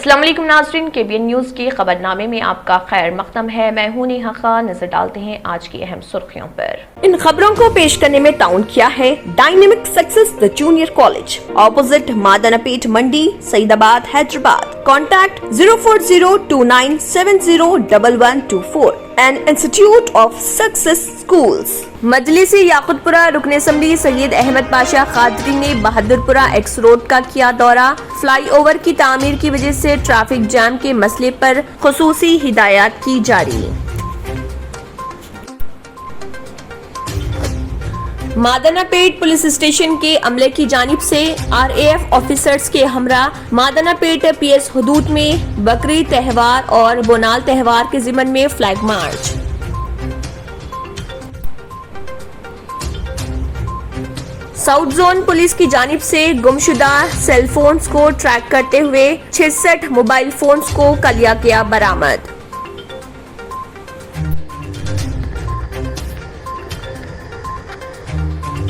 अस्सलाम वालेकुम नाज़रीन, KBN न्यूज़ के खबरनामे में आपका खैर मक़दम है। मैं हूं नेहा खान। नजर डालते हैं आज की अहम सुर्खियों पर। इन खबरों को पेश करने में ताउन किया है dynamic success the junior college, opposite Madannapet mandi, Saidabad, Hyderabad. Contact 04029701124 and institute of success schools. मजलिसी याकुतपुरा रुकन असम्बली सैयद अहमद पाशा खादरी ने बहादुरपुरा एक्स रोड का किया दौरा। फ्लाईओवर की तामीर की वजह से ट्रैफिक जैम के मसले पर खुसूसी हिदायत की जारी। मादनापेट पुलिस स्टेशन के अमले की जानिब से RAF ऑफिसर्स के हमरा मादनापेट PS हुदूद में बकरी त्यौहार और बोनाल त्यौहार के ज़िमन में flag march. South zone police की जानिब से गुमशुदा सेलफोन्स को ट्रैक करते हुए 66 मोबाइल फोन्स को कलिया किया बरामद।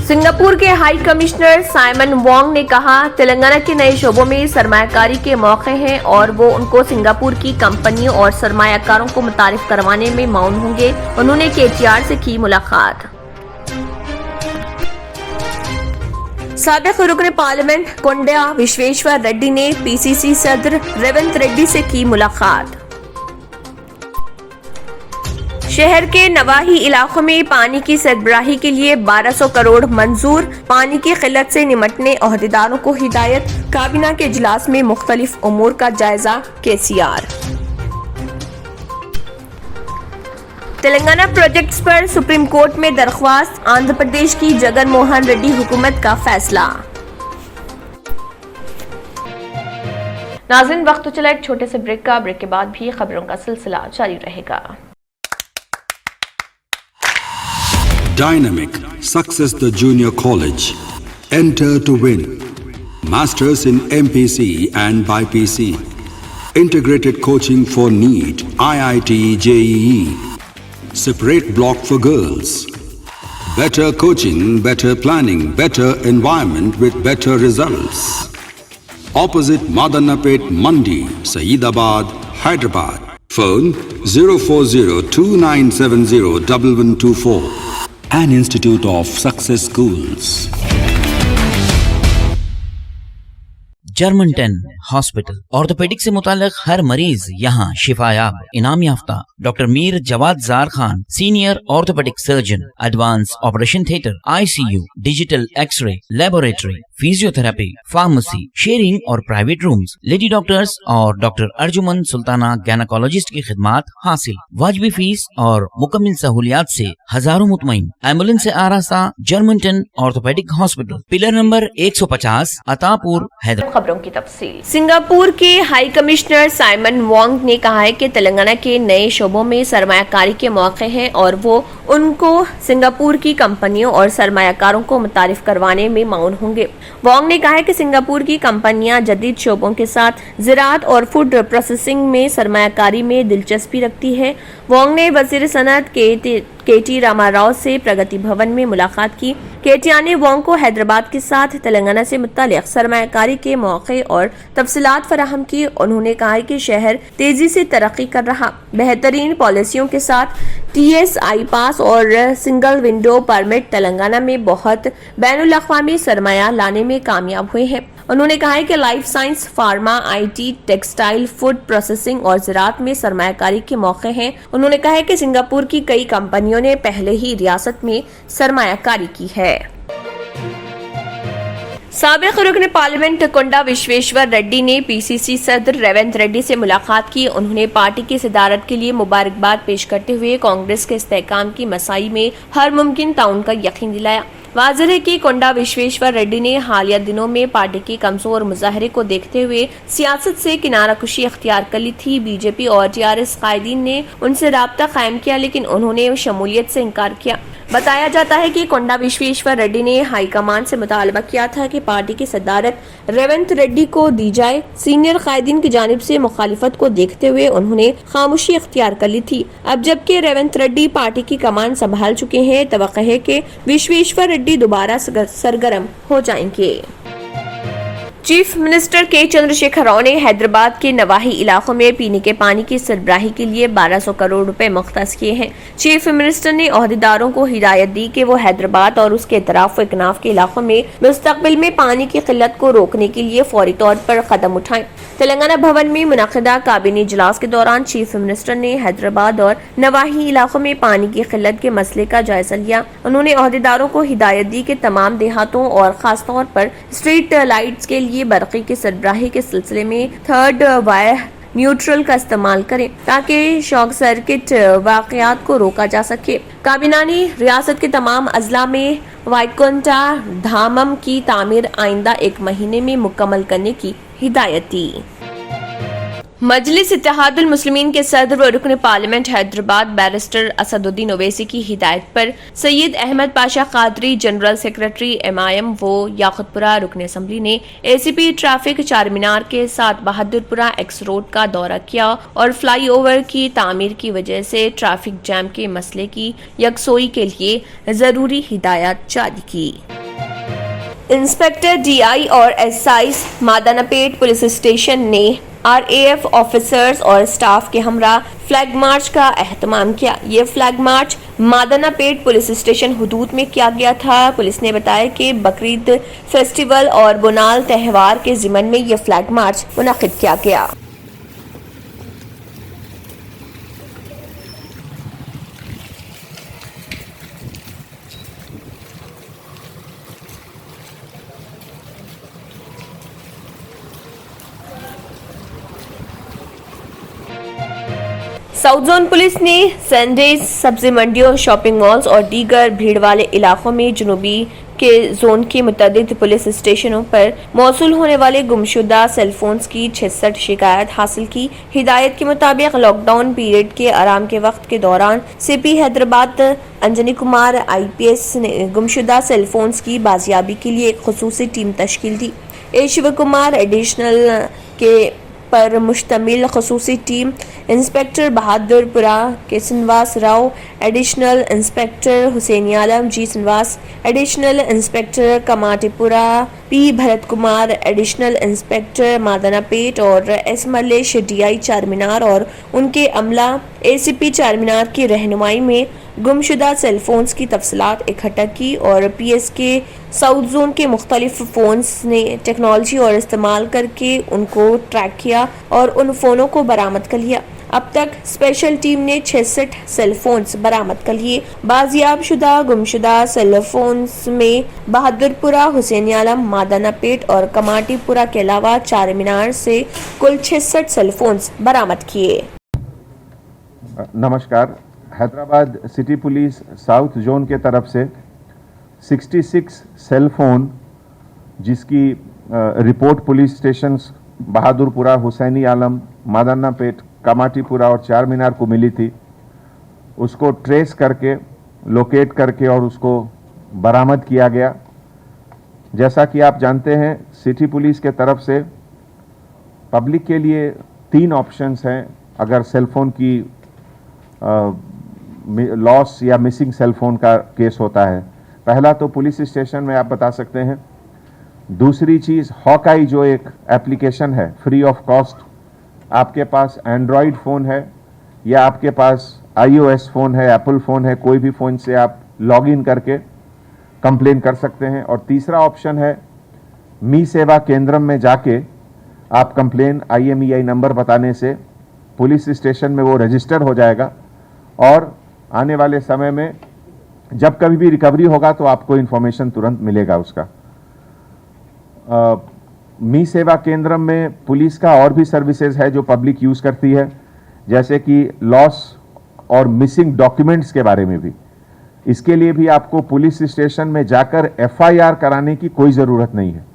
सिंगापुर के हाई कमिश्नर साइमन वोंग ने कहा, तेलंगाना के नए शोबों में सरमायाकारी के मौके हैं और वो उनको सिंगापुर की कंपनियों और सरमायाकारों को मुतारिफ करवाने में मौन होंगे। उन्होंने KTR से की मुलाकात। साबिक रुकन पार्लियामेंट कोंडा विश्वेश्वर रेड्डी ने PCC सदर रेवंत रेड्डी से की मुलाकात। शहर के नवाही इलाकों में पानी की सरबराही के लिए 1200 करोड़ मंजूर। पानी की किल्लत से निमटने ओहदेदारों को हिदायत। काबीना के इजलास में मुख्तलिफ उमूर का जायजा KCR। तेलंगाना प्रोजेक्ट्स पर सुप्रीम कोर्ट में दरख्वास्त। आंध्र प्रदेश की जगन मोहन रेड्डी हुकूमत का फैसला। नाज़रीन, वक्त तो चला एक छोटे से ब्रेक का। ब्रेक के बाद भी खबरों का सिलसिला जारी रहेगा। Dynamic Success the Junior College. Enter to win. Masters in MPC and BPC. Integrated coaching for NEET, IIT, JEE. Separate block for girls. Better coaching, better planning, better environment with better results. Opposite Madanapet Mandi, Saeedabad, Hyderabad. Phone 04029701124. An Institute of Success Schools. German 10 hospital orthopaedic से मुताल्लिक हर मरीज यहाँ शिफायाब। इनाम याफ्ता doctor Mir Jawad Zar Khan, senior orthopaedic surgeon, advance operation theatre, ICU, digital x ray, laboratory, physiotherapy, pharmacy, sharing और private rooms, lady doctors और डॉक्टर अर्जुमन सुल्ताना गैनाकोलॉजिस्ट की खिदमात हासिल। वाजिबी फीस और मुकम्मल सहूलियात से हजारों मुतमईन। एम्बुलेंस से आरास्ता German 10 orthopaedic hospital, pillar number 150, Attapur, Hyderabad. खबरों की तफसील। सिंगापुर के हाई कमिश्नर साइमन वोंग ने कहा है कि तेलंगाना के नए शोबों में सरमायाकारी के मौके हैं और वो उनको सिंगापुर की कंपनियों और सरमायाकारों को मुतारिफ करवाने में मौन होंगे। वोंग ने कहा है कि सिंगापुर की कंपनियां जदीद शोबों के साथ ज़राअत और फूड प्रोसेसिंग में सरमायाकारी में दिलचस्पी रखती है। वोंग ने वज़ीर सनअत KT रामाराव से प्रगति भवन में मुलाकात की। KTR ने वोंग को हैदराबाद के साथ तेलंगाना से मुत्तलिक सरमायाकारी के मौके और तफसीलात फराहम की। उन्होंने कहा कि शहर तेजी से तरक्की कर रहा, बेहतरीन पॉलिसियों के साथ TSI पास और सिंगल विंडो परमिट तेलंगाना में बहुत बैनुल-अक़वामी सरमाया लाने में कामयाब हुए हैं। उन्होंने कहा है कि life science, pharma, IT, textile, food processing और ज़राअत में सरमायाकारी के मौके हैं। उन्होंने कहा है कि सिंगापुर की कई कंपनियों ने पहले ही रियासत में सरमायाकारी की है। साबिक रुकन पार्लियामेंट कोंडा विश्वेश्वर रेड्डी ने PCC सदर रेवंत रेड्डी से मुलाकात की। उन्होंने पार्टी की सदारत के लिए मुबारकबाद पेश करते हुए कांग्रेस के इस्तेहकाम की मसाई में हर मुमकिन ताउन का यकीन दिलाया। वाज़ेह है कि कोंडा विश्वेश्वर रेड्डी ने हालिया दिनों में पार्टी के कमजोर मुजाहरे को देखते हुए सियासत से किनारा कुशी अख्तियार कर ली थी। BJP और TRS कायदीन ने उनसे राब्ता कायम किया, लेकिन उन्होंने शमूलियत से इनकार किया। बताया जाता है कि कोंडा विश्वेश्वर रेड्डी ने हाईकमान से मुतालबा किया था कि पार्टी की सदारत रेवंत रेड्डी को दी जाए। सीनियर कायदीन की जानिब से मुखालिफत को देखते हुए उन्होंने खामोशी अख्तियार कर ली थी। अब जबकि रेवंत रेड्डी पार्टी की कमान संभाल चुके हैं, तवक्को है कि विश्वेश्वर रेड्डी दोबारा सरगर्म हो जाएंगे। चीफ मिनिस्टर के चंद्रशेखर राव ने हैदराबाद के नवाही इलाकों में पीने के पानी की सरबराही के लिए 1200 करोड़ रुपए मुख्तस किए हैं। चीफ मिनिस्टर ने ओहदेदारों को हिदायत दी कि वो हैदराबाद और उसके इतराफ व इकनाफ के इलाकों में मुस्तकबिल में पानी की किल्लत को रोकने के लिए फौरी तौर पर कदम उठाएं। तेलंगाना भवन में मुनक़िदा काबीना इजलास के दौरान चीफ मिनिस्टर ने हैदराबाद और नवाही इलाकों में पानी की किल्लत के मसले का जायजा लिया। उन्होंने ओहदेदारों को हिदायत दी कि तमाम देहातों और खासतौर पर स्ट्रीट लाइट्स के लिए बरक़ी की सरबराही के सिलसिले में थर्ड वायर न्यूट्रल का इस्तेमाल करें ताकि शॉक सर्किट वाक़यात को रोका जा सके। काबीना ने रियासत के तमाम अजला में वाइकुंठा धामम की तामीर आइंदा 1 महीने में मुकम्मल करने की हिदायत दी। मजलिस इत्तेहादुल मुस्लिमीन के सदर व रुकन पार्लियामेंट हैदराबाद बैरिस्टर असदुद्दीन ओवैसी की हिदायत पर Syed Ahmed Pasha Qadri general secretary MIM वो याकुतपुरा रुकन असम्बली ने ACP ट्रैफिक चारमीनार के साथ बहादुरपुरा एक्स रोड का दौरा किया और फ्लाईओवर की तामीर की वजह से ट्रैफिक जैम के मसले की यकसोई के लिए जरूरी हिदायत जारी की। इंस्पेक्टर DI और SI मादानापेट पुलिस स्टेशन ने RAF ऑफिसर्स और स्टाफ के हमरा फ्लैग मार्च का एहतमाम किया। ये फ्लैग मार्च मादानापेट पुलिस स्टेशन हुदूद में किया गया था। पुलिस ने बताया कि बकरीद फेस्टिवल और बोनाल त्यौहार के ज़िमन में ये फ्लैग मार्च मुनक़िद किया गया। साउथ जोन पुलिस ने संडेज सब्जी मंडियों, शॉपिंग मॉल्स और दीगर भीड़ वाले इलाकों में जुनूबी के जोन के मुतअद्दिद पुलिस स्टेशनों पर मौसूल होने वाले गुमशुदा सेलफोन्स की 66 शिकायत हासिल की। हिदायत के मुताबिक लॉकडाउन पीरियड के आराम के वक्त के दौरान CP हैदराबाद अंजनी कुमार IPS ने गुमशुदा सेलफोन्स की बाजियाबी के लिए एक खुसूसी टीम तश्कील दी। A शिव कुमार एडिशनल के पर मुश्तमिल खुसूसी टीम इंस्पेक्टर बहादुरपुरा के Srinivas Rao, additional inspector Hussaini Alam G Srinivas, additional inspector Kamatipura P Bharat Kumar, additional inspector Madannapet और S मल्लेश DI चारमीनार और उनके अमला ACP चारमीनार की रहनुमाई में गुमशुदा सेलफोन्स की तफसीलात इकट्ठा की और PS के साउथ जोन के मुख्तलिफ फ़ोन्स ने टेक्नोलॉजी और इस्तेमाल करके उनको ट्रैक किया और उन फ़ोनों को बरामद कर लिया। अब तक स्पेशल टीम ने 66 सेलफोन्स बरामद कर लिए। बाजियाब शुदा गुमशुदा सेलफोन्स में बहादुरपुरा, हुसैन आलम, मादानापेट और कमाटीपुरा के अलावा चारमीनार से कुल 66 सेलफोन्स बरामद किए। नमस्कार। Hyderabad city police south zone के तरफ से 66 सेल फोन जिसकी report police stations Bahadurpura, Hussaini Alam, Madannapet, Kamatipura और चारमीनार को मिली थी, उसको ट्रेस करके लोकेट करके और उसको बरामद किया गया। जैसा कि आप जानते हैं, सिटी पुलिस के तरफ से पब्लिक के लिए 3 ऑप्शंस हैं अगर सेलफोन की लॉस या मिसिंग सेलफोन का केस होता है। पहला तो पुलिस स्टेशन में आप बता सकते हैं। दूसरी चीज़ हॉकाई जो एक एप्लीकेशन है फ्री ऑफ कॉस्ट, आपके पास एंड्रॉयड फ़ोन है या आपके पास iOS फ़ोन है, एप्पल फ़ोन है, कोई भी फ़ोन से आप लॉग इन करके कंप्लेन कर सकते हैं। और तीसरा ऑप्शन है मी सेवा केंद्रम में जाके आप कंप्लेन IMEI नंबर बताने से पुलिस स्टेशन में वो रजिस्टर हो जाएगा और आने वाले समय में जब कभी भी रिकवरी होगा तो आपको इन्फॉर्मेशन तुरंत मिलेगा उसका। मी सेवा केंद्र में पुलिस का और भी सर्विसेज है जो पब्लिक यूज़ करती है, जैसे कि लॉस और मिसिंग डॉक्यूमेंट्स के बारे में भी। इसके लिए भी आपको पुलिस स्टेशन में जाकर FIR कराने की कोई ज़रूरत नहीं है।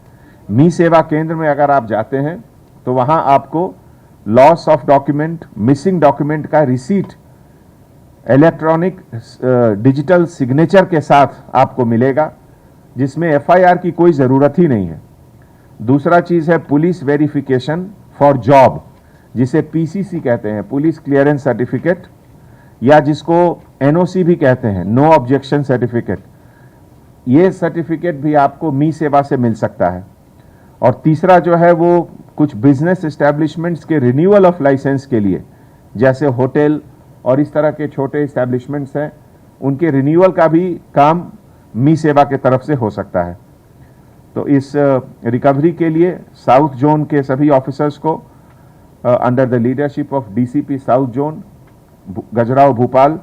मी सेवा केंद्र में अगर आप जाते हैं तो वहाँ आपको loss of document, missing document का रिसीट इलेक्ट्रॉनिक डिजिटल सिग्नेचर के साथ आपको मिलेगा, जिसमें FIR की कोई ज़रूरत ही नहीं है। दूसरा चीज़ है पुलिस वेरिफिकेशन फॉर जॉब, जिसे PCC कहते हैं, पुलिस क्लियरेंस सर्टिफिकेट, या जिसको NOC भी कहते हैं, नो ऑब्जेक्शन सर्टिफिकेट। ये सर्टिफिकेट भी आपको मी सेवा से मिल सकता है। और तीसरा जो है वो कुछ बिजनेस एस्टेब्लिशमेंट्स के रिन्यूअल ऑफ लाइसेंस के लिए, जैसे होटल और इस तरह के छोटे एस्टेब्लिशमेंट्स हैं, उनके रिन्यूअल का भी काम मी सेवा के तरफ से हो सकता है। तो इस रिकवरी के लिए साउथ जोन के सभी ऑफिसर्स को under the leadership of DCP south zone Gajarao Bhopal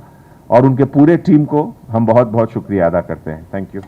और उनके पूरे टीम को हम बहुत बहुत शुक्रिया अदा करते हैं। Thank you.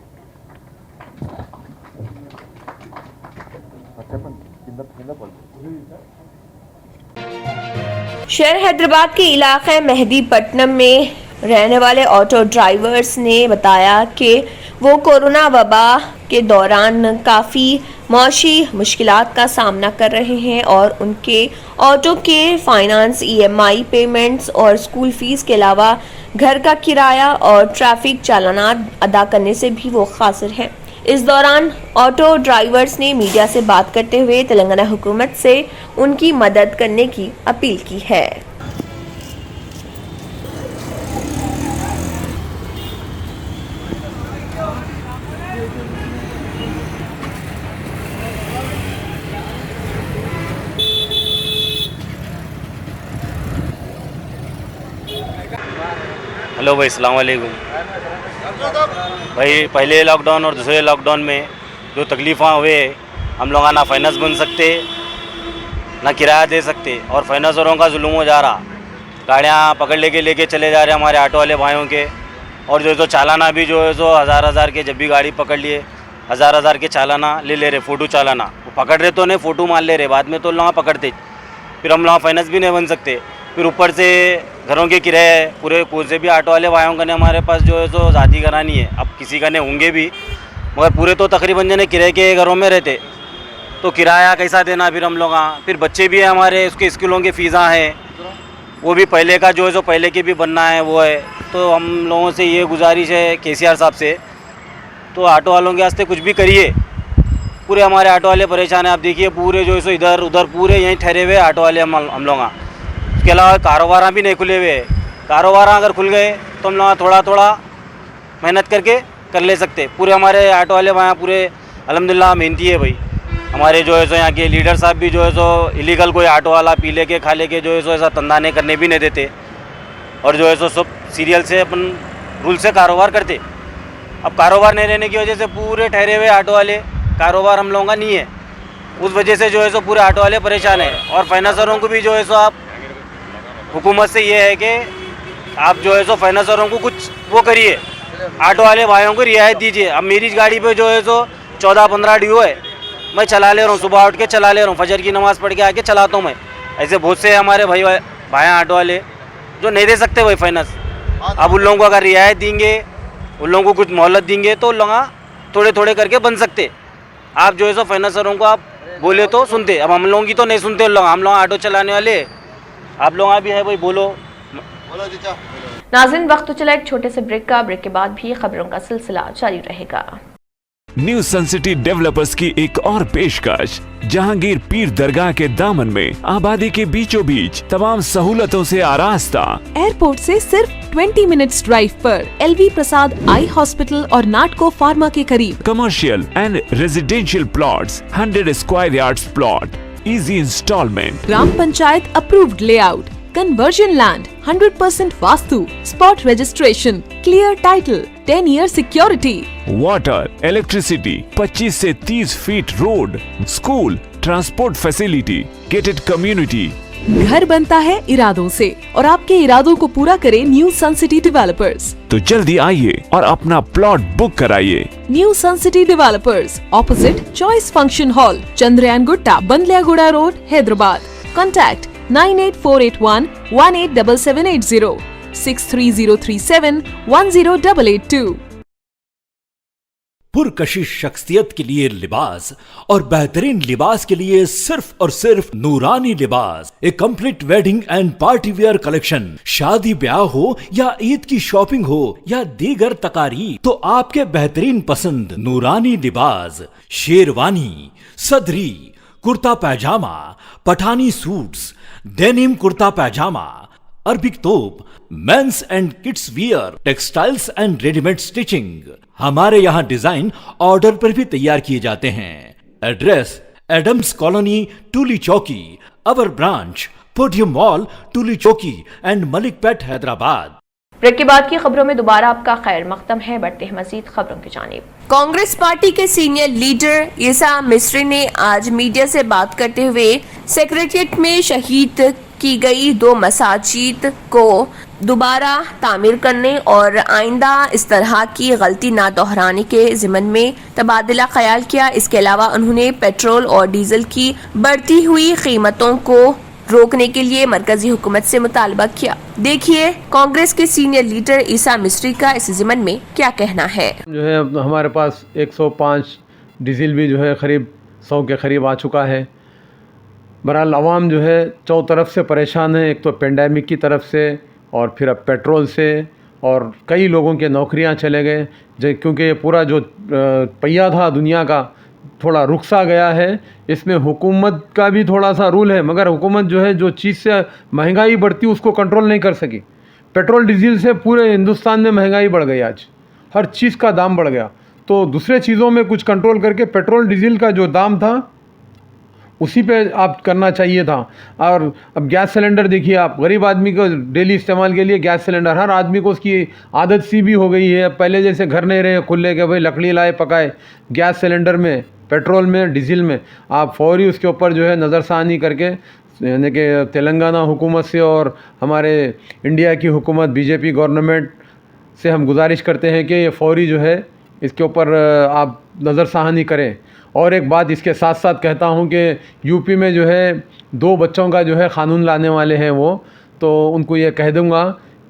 शहर हैदराबाद के इलाके मेहदीपट्टनम में रहने वाले ऑटो ड्राइवर्स ने बताया कि वो कोरोना वबा के दौरान काफ़ी मौशी मुश्किलात का सामना कर रहे हैं और उनके ऑटो के फाइनेंस, ईएमआई पेमेंट्स और स्कूल फीस के अलावा घर का किराया और ट्रैफिक चालानात अदा करने से भी वो खासिर हैं। इस दौरान ऑटो ड्राइवर्स ने मीडिया से बात करते हुए तेलंगाना हुकूमत से उनकी मदद करने की अपील की है। हेलो भाई, अस्सलाम वालेकुम भाई। पहले लॉकडाउन और दूसरे लॉकडाउन में जो तकलीफ़ें हुए, हम लोग ना फाइनेंस बन सकते, ना किराया दे सकते, और फाइनेंसरों का जुल्म हो जा रहा। गाड़ियाँ पकड़ लेके चले जा रहे हमारे ऑटो वाले भाइयों के, और जो है तो चालाना भी जो है तो हज़ार के, जब भी गाड़ी पकड़ लिए हज़ार के चालाना ले रहे, फ़ोटो चालाना। वो पकड़ रहे तो नहीं, फ़ोटो मान ले रहे, बाद में तो लोग पकड़ते, फिर हम लोग फाइनेंस भी नहीं बन सकते। फिर ऊपर से घरों के किराए पूरे से भी ऑटो वाले भाइयों का ने हमारे पास जो है तो ज़ाती करानी है। अब किसी का ने होंगे भी, मगर पूरे तो तकरीबन जने किराए के घरों में रहते, तो किराया कैसा देना फिर हम लोग। फिर बच्चे भी हैं हमारे, उसके स्कूलों की फ़ीसा हैं, वो भी पहले का जो है तो पहले के भी बनना है वो है। तो हम लोगों से ये गुजारिश है केसीआर साहब से, तो ऑटो वालों के वास्ते कुछ भी करिए। पूरे हमारे ऑटो वाले परेशान हैं। आप देखिए पूरे जो है सो इधर उधर पूरे यहीं ठहरे हुए ऑटो वाले हम लोग। उसके अलावा कारोबार भी नहीं खुले हुए। कारोबार अगर खुल गए तो हम लोग थोड़ा मेहनत करके कर ले सकते। पूरे हमारे ऑटो वाले वहाँ पूरे अल्हम्दुलिल्लाह मेहनती है भाई। हमारे जो है सो यहाँ के लीडर साहब भी जो है सो इलीगल कोई ऑटो वाला पी ले के खा ले के जो है सो ऐसा धंधा नहीं करने भी नहीं देते, और जो है सो सब सीरियल से अपन रूल से कारोबार करते। अब कारोबार नहीं रहने की वजह से पूरे ठहरे हुए ऑटो वाले, कारोबार हम लोगों का नहीं है, उस वजह से जो है सो पूरे ऑटो वाले परेशान हैं। और फाइनेंसरों को भी जो है सो आप हुकूमत से ये है कि आप जो है सो फाइनेंसरों को कुछ वो करिए, ऑटो वाले भाइयों को रियायत दीजिए। अब मेरी गाड़ी पे जो है सो 14-15 ड्यू है, मैं चला ले रहा हूँ, सुबह उठ के चला ले रहा हूँ, फजर की नमाज़ पढ़ के आके चलाता हूँ मैं। ऐसे बहुत से हमारे भाई ऑटो वाले जो नहीं दे सकते भाई फाइनेंस। अब उन लोगों को अगर रियायत देंगे, उन लोगों को कुछ मोहलत देंगे तो लोग थोड़े करके बन सकते। आप जो है सो फाइनेंसरों को आप बोले तो सुनते, अब हम लोगों की तो नहीं सुनते लोग। हम लोग ऑटो चलाने वाले, आप लोग भी है भाई, बोलो। नाज़रीन, वक्त तो चला एक छोटे से ब्रेक का। ब्रेक के बाद भी खबरों का सिलसिला जारी रहेगा। न्यू सन सिटी डेवलपर्स की एक और पेशकश, जहांगीर पीर दरगाह के दामन में आबादी के बीचों बीच तमाम सहूलतों से आरास्ता। एयरपोर्ट से सिर्फ 20 मिनट्स ड्राइव पर LV प्रसाद आई हॉस्पिटल और नाटको फार्मा के करीब। Commercial and residential plots, 100 square yards plot, easy installment, gram panchayat approved layout, conversion land, 100% vastu, spot registration, clear title, 10 year security, water, electricity, 25 से 30 feet road, school, transport facility, gated community. घर बनता है इरादों से, और आपके इरादों को पूरा करे न्यू सन सिटी डेवलपर्स। तो जल्दी आइए और अपना प्लॉट बुक कराइए। New sun city developers, opposite choice function hall, Chandrayan Gutta, Bandlaguda road, Hyderabad. Contact 98481 187780, 63037 10882। पुरकशिश शख्सियत के लिए लिबास और बेहतरीन लिबास के लिए सिर्फ और सिर्फ Noorani Libas, a complete wedding and party wear collection. शादी ब्याह हो या ईद की शॉपिंग हो या दीगर तकारीब, तो आपके बेहतरीन पसंद नूरानी लिबास, शेरवानी, सदरी, kurta pyjama, Pathani suits, denim kurta pyjama, Arabic thobe, men's and kids wear, textiles and readymade stitching. हमारे यहाँ डिजाइन ऑर्डर पर भी तैयार किए जाते हैं। एड्रेस एडम्स कॉलोनी, टूली चौकी, अवर ब्रांच, पोडियम मॉल, टूली चौकी एंड मलिकपेट, हैदराबाद। ब्रेक के बाद की खबरों में दोबारा आपका खैर मकदम है। बढ़ते हैं मजीद खबरों की जानिब। कांग्रेस पार्टी के सीनियर लीडर ईसा मिस्री ने आज मीडिया से बात करते हुए सेक्रेटेरिएट में शहीद की गई 2 मसाजिद को दोबारा तामीर करने और आइंदा इस तरह की गलती ना दोहराने के ज़िम्न में तबादला ख्याल किया। इसके अलावा उन्होंने पेट्रोल और डीजल की बढ़ती हुई कीमतों को रोकने के लिए मरकजी हुकूमत से मुतालबा किया। देखिए कांग्रेस के सीनियर लीडर ईसा मिस्री का इस ज़िम्न में क्या कहना है। जो है हमारे पास 105 डीजल भी जो है करीब 100 के करीब आ चुका है। बहरहाल आवाम जो है चौ तरफ से परेशान है, एक तो पेंडेमिक की तरफ से और फिर अब पेट्रोल से, और कई लोगों के नौकरियां चले गए क्योंकि ये पूरा जो पहिया था दुनिया का थोड़ा रुक सा गया है। इसमें हुकूमत का भी थोड़ा सा रूल है, मगर हुकूमत जो है जो चीज़ से महंगाई बढ़ती उसको कंट्रोल नहीं कर सकी। पेट्रोल डीजल से पूरे हिंदुस्तान में महंगाई बढ़ गई, आज हर चीज़ का दाम बढ़ गया। तो दूसरे चीज़ों में कुछ कंट्रोल करके पेट्रोल डीजल का जो दाम था उसी पे आप करना चाहिए था। और अब गैस सिलेंडर देखिए आप, गरीब आदमी को डेली इस्तेमाल के लिए गैस सिलेंडर, हर आदमी को उसकी आदत सी भी हो गई है। पहले जैसे घर नहीं रहे खुले के भाई लकड़ी लाए पकाए, गैस सिलेंडर में, पेट्रोल में, डीजल में आप फौरी उसके ऊपर जो है नज़रसानी करके, यानी कि तेलंगाना हुकूमत से और हमारे इंडिया की हुकूमत बीजेपी गवर्नमेंट से हम गुजारिश करते हैं कि ये फौरी जो है इसके ऊपर आप नज़रसानी करें। और एक बात इसके साथ साथ कहता हूँ कि यूपी में जो है 2 बच्चों का जो है क़ानून लाने वाले हैं वो, तो उनको ये कह दूँगा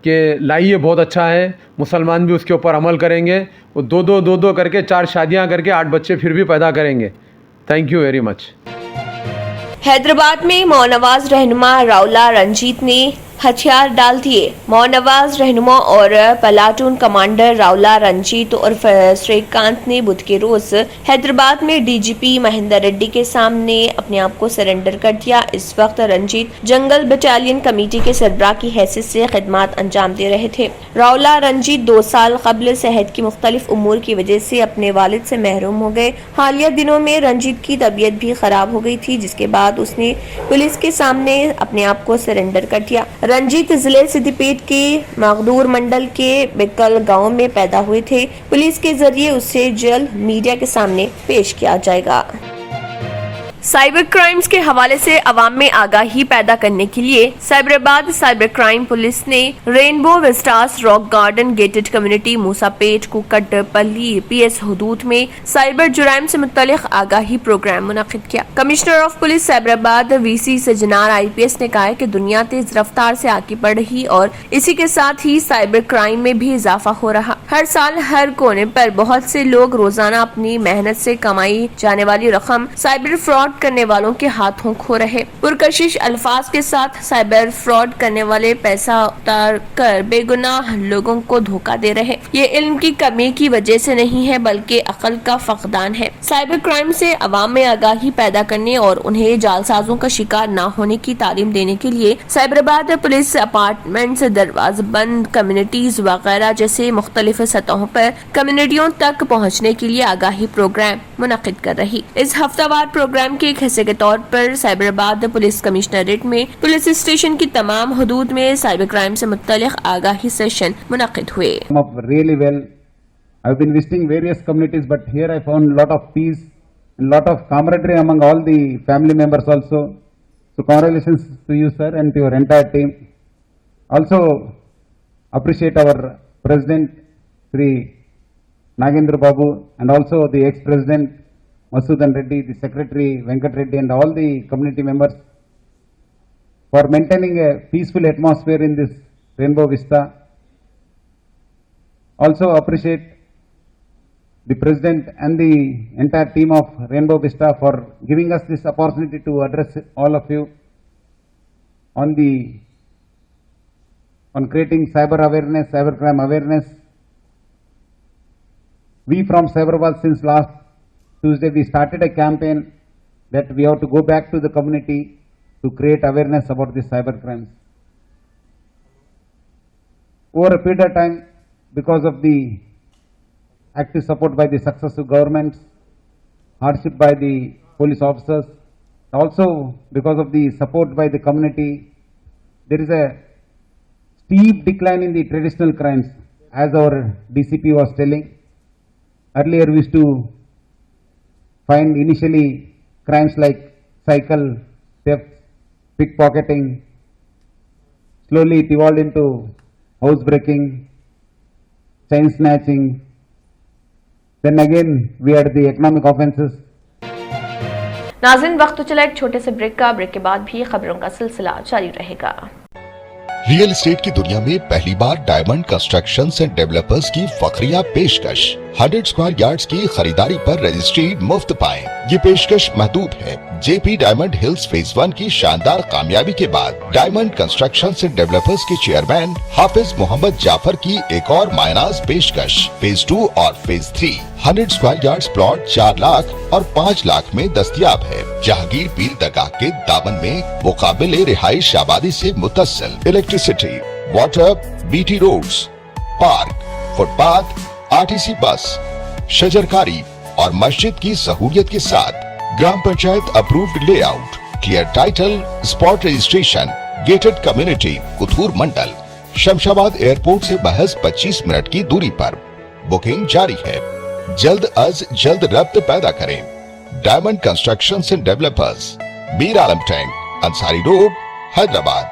कि लाइए, बहुत अच्छा है, मुसलमान भी उसके ऊपर अमल करेंगे। वो 2-2 करके 4 शादियाँ करके 8 बच्चे फिर भी पैदा करेंगे। Thank you very much. Hyderabad में मौनवाज रहनुमा राउला रंजीत ने हथियार डाल दिए। मौनवाज रहनुमा और प्लाटून कमांडर राउला रंजीत और श्रीकांत ने बुध के रोज हैदराबाद में डीजीपी महेंद्र रेड्डी के सामने अपने आप को सरेंडर कर दिया। इस वक्त रंजीत जंगल बटालियन कमेटी के सरबराह की हैसियत से खिदमत अंजाम दे रहे थे। राउला रंजीत 2 साल कबल सेहत की मुख्तलिफ उमूर की वजह से अपने वालिद से महरूम हो गए। हालिया दिनों में रंजीत की तबीयत भी खराब हो गई थी, जिसके बाद उसने पुलिस के सामने अपने आप को सरेंडर कर दिया। रंजीत जिले सिद्दीपेट के मगदूर मंडल के बिकल गांव में पैदा हुए थे। पुलिस के जरिए उसे जल्द मीडिया के सामने पेश किया जाएगा। साइबर क्राइम्स के हवाले से अवाम में आगाही पैदा करने के लिए साइबराबाद साइबर क्राइम पुलिस ने rainbow vistas rock garden gated community Moosapet Kukatpally PS हदूद में साइबर जुराइम से मुतल्लिक आगाही प्रोग्राम मुनक्किद किया। Commissioner of police Cyberabad VC Sajjanar IPS ने कहा कि दुनिया तेज रफ्तार से आगे बढ़ रही और इसी के साथ ही साइबर क्राइम में भी इजाफा हो रहा। हर साल हर कोने पर बहुत से लोग रोजाना अपनी मेहनत से कमाई जाने वाली रकम साइबर फ्रॉड करने वालों के हाथों खो रहे। पुरकशिश अल्फाज के साथ साइबर फ्रॉड करने वाले पैसा उतार कर बेगुनाह लोगों को धोखा दे रहे। ये इल्म की कमी की वजह से नहीं है बल्कि अकल का फकदान है। साइबर क्राइम से अवाम में आगाही पैदा करने और उन्हें जालसाजों का शिकार न होने की तालीम देने के लिए साइबराबाद पुलिस अपार्टमेंट, दरवाज़बंद कम्युनिटीज वगैरह जैसे मुख्तलिफ सतहों पर कम्युनिटियों तक पहुँचने के लिए आगाही प्रोग्राम मुनक्किद कर रही। इस हफ्तावार प्रोग्राम के एक हिस्से के तौर पर साइबराबाद पुलिस कमिश्नरेट में पुलिस स्टेशन की तमाम हदूद में साइबर क्राइम से मुत्तलिक आगाही सेशन मुनक्किद हुए। Really well. I've been visiting various communities, but here I found a lot of peace, a lot of camaraderie among all the family members also. So congratulations to you, sir, and to your entire team. Also appreciate our President, Sri Nagendra Babu, and also the ex-President Masudan Reddy, the Secretary Venkat Reddy, and all the community members for maintaining a peaceful atmosphere in this Rainbow Vista. Also appreciate the President and the entire team of Rainbow Vista for giving us this opportunity to address all of you on creating cyber awareness, cyber crime awareness. We from Cyberabad, since last Tuesday, we started a campaign that we have to go back to the community to create awareness about these cyber crimes. Over a period of time, because of the active support by the successive governments, hardship by the police officers, Also, because of the support by the community, there is a steep decline in the traditional crimes, as our DCP was telling. Earlier we used to find initially crimes like cycle theft, pickpocketing. Slowly it evolved into house breaking, chain snatching. Then again we had the economic offences. नाज़रीन, वक्त तो चला एक छोटे से break का। Break के बाद भी खबरों का सिलसिला जारी रहेगा। रियल एस्टेट की दुनिया में पहली बार डायमंड कंस्ट्रक्शंस एंड डेवलपर्स की फखरिया पेशकश। 100 स्क्वायर यार्ड्स की खरीदारी पर रजिस्ट्री मुफ्त पाएं। ये पेशकश महदूद है। जेपी डायमंड हिल्स फेज 1 की शानदार कामयाबी के बाद डायमंड कंस्ट्रक्शंस एंड डेवलपर्स के चेयरमैन हाफिज मोहम्मद जाफर की एक और मायनाज पेशकश। फेज 2 और phase 3 100 square yards plot 4 lakh और 5 लाख में दस्तयाब है। जहांगीर पीर दरगाह के दामन में मुकाबिले रिहाइश आबादी से मुतस्सिल electricity, water, BT roads, park, footpath, RTC bus, शजरकारी और मस्जिद की सहूलियत के साथ ग्राम panchayat approved layout, clear title, spot registration, gated community, Kothur mandal, Shamshabad airport से महज 25 मिनट की दूरी पर। बुकिंग जारी है। जल्द अज जल्द रब्त पैदा करें। Diamond constructions and developers, Mir Alam tank, Ansari road, Hyderabad.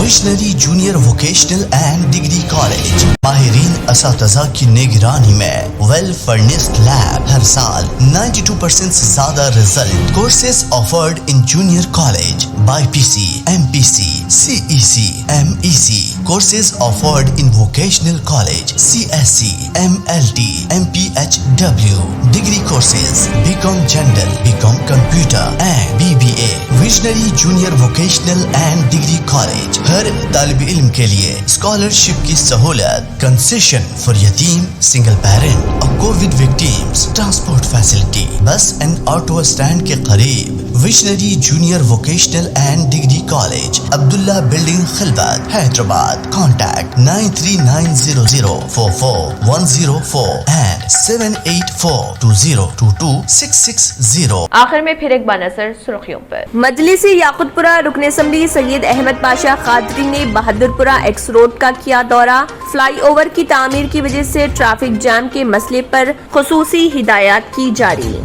Visionary junior vocational and degree college, माहिरीन असातिज़ा की निगरानी में वेल फर्निश्ड लैब, हर साल 92% से ज्यादा result. Courses offered in junior college, BPC, MPC, CEC, MEC. Courses offered in vocational college, CSC, MLT, MPHW. Degree courses, BCom General, BCom Computer and BBA. Visionary Junior Vocational and Degree College. हर तालिब इल्म के लिए scholarship की सहूलत, concession for यतीम, single parent और covid victims, transport facility, bus and auto stand के करीब। Visionary junior vocational and degree college, Abdullah building, Khilwat, Hyderabad. Contact 939044104 and 7842022660। आखिर में फिर एक बार नजर सुर्खियों पर। मजलिसी याकुतपुरा रुकन असम्बली सैयद अहमद पाशा कादरी ने बहादुरपुरा एक्स रोड का किया दौरा। फ्लाईओवर की तामीर की वजह से ट्रैफिक जाम के मसले पर खुसूसी हिदायत की जारी।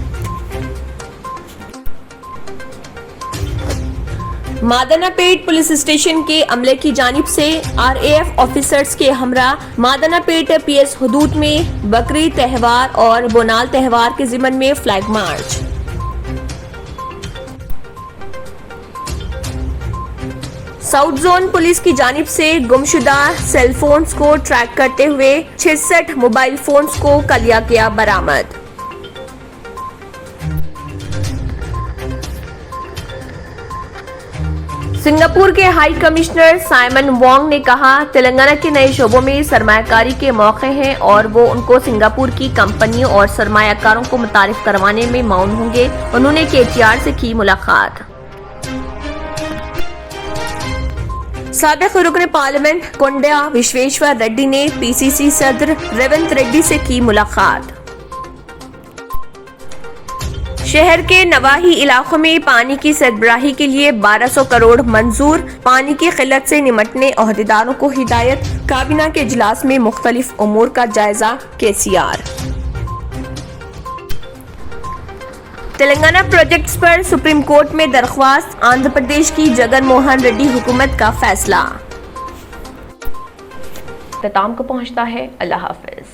मादनापेट पुलिस स्टेशन के अमले की जानिब से RAF ऑफिसर्स के हमरा मादनापेट PS हुदूद में बकरी त्यौहार और बोनाल त्यौहार के ज़िमन में flag march. South zone police की जानिब से गुमशुदा सेलफोन्स को ट्रैक करते हुए 66 मोबाइल फोन्स को कलिया किया बरामद। सिंगापुर के हाई कमिश्नर साइमन वोंग ने कहा, तेलंगाना के नए शोबों में सरमायाकारी के मौके हैं और वो उनको सिंगापुर की कंपनियों और सरमायाकारों को मुतारिफ करवाने में मौन होंगे। उन्होंने KTR से की मुलाकात। साबिक रुकन पार्लियामेंट कोंडा विश्वेश्वर रेड्डी ने PCC सदर रेवंत रेड्डी से की मुलाकात। शहर के नवाही इलाकों में पानी की सरबराही के लिए 1200 करोड़ मंजूर। पानी की किल्लत से निमटने ओहदेदारों को हिदायत। काबीना के इजलास में मुख्तलिफ उमूर का जायजा KCR। तेलंगाना प्रोजेक्ट्स पर सुप्रीम कोर्ट में दरख्वास्त। आंध्र प्रदेश की जगन मोहन रेड्डी हुकूमत का फैसला। इख्तिताम को पहुंचता है। अल्लाह हाफिज।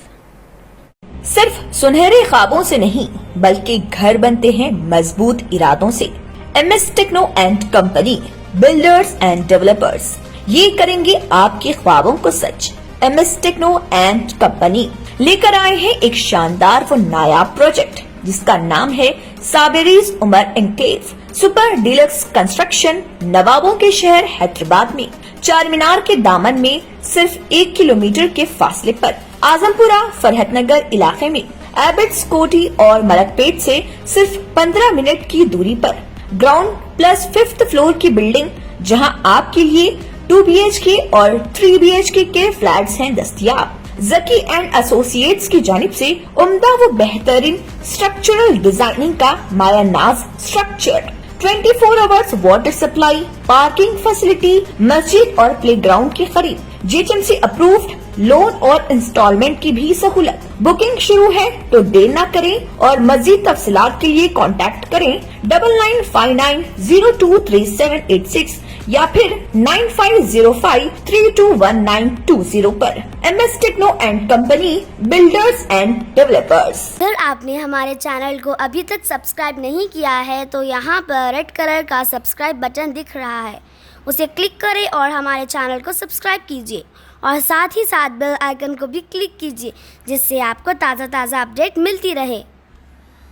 सिर्फ सुनहरे ख्वाबों से नहीं बल्कि घर बनते हैं मजबूत इरादों से। MS techno and company, builders and developers, ये करेंगे आपके ख्वाबों को सच। MS टेक्नो एंड कंपनी लेकर आए हैं एक शानदार व नायाब प्रोजेक्ट जिसका नाम है Saberi's Umar enclave super deluxe construction. नवाबों के शहर हैदराबाद में चार मीनार के दामन में सिर्फ 1 किलोमीटर के फासले पर, आजमपुरा फरहतनगर इलाके में एबट्स कोठी और मलकपेट से सिर्फ 15 मिनट की दूरी पर ग्राउंड प्लस 5th फ्लोर की बिल्डिंग, जहां आपके लिए 2 BHK और 3 BHK के फ्लैट्स हैं दस्तयाब। जकी एंड एसोसिएट्स की जानिब से उम्दा व बेहतरीन स्ट्रक्चरल डिजाइनिंग का मायानाज structure, 24 hours water supply, parking facility, मस्जिद और प्लेग्राउंड की खरीद, जीएचएमसी अप्रूव्ड लोन और इंस्टॉलमेंट की भी सहूलत। बुकिंग शुरू है तो देर न करें और मजीद तफसीलात के लिए कांटेक्ट करें 9959023786 या फिर 9505321920 पर। MS techno and company, builders and developers. अगर आपने हमारे चैनल को अभी तक सब्सक्राइब नहीं किया है तो यहाँ पर रेड कलर का सब्सक्राइब बटन दिख रहा है, उसे क्लिक करें और हमारे चैनल को सब्सक्राइब कीजिए और साथ ही साथ बेल आइकन को भी क्लिक कीजिए, जिससे आपको ताज़ा अपडेट मिलती रहे।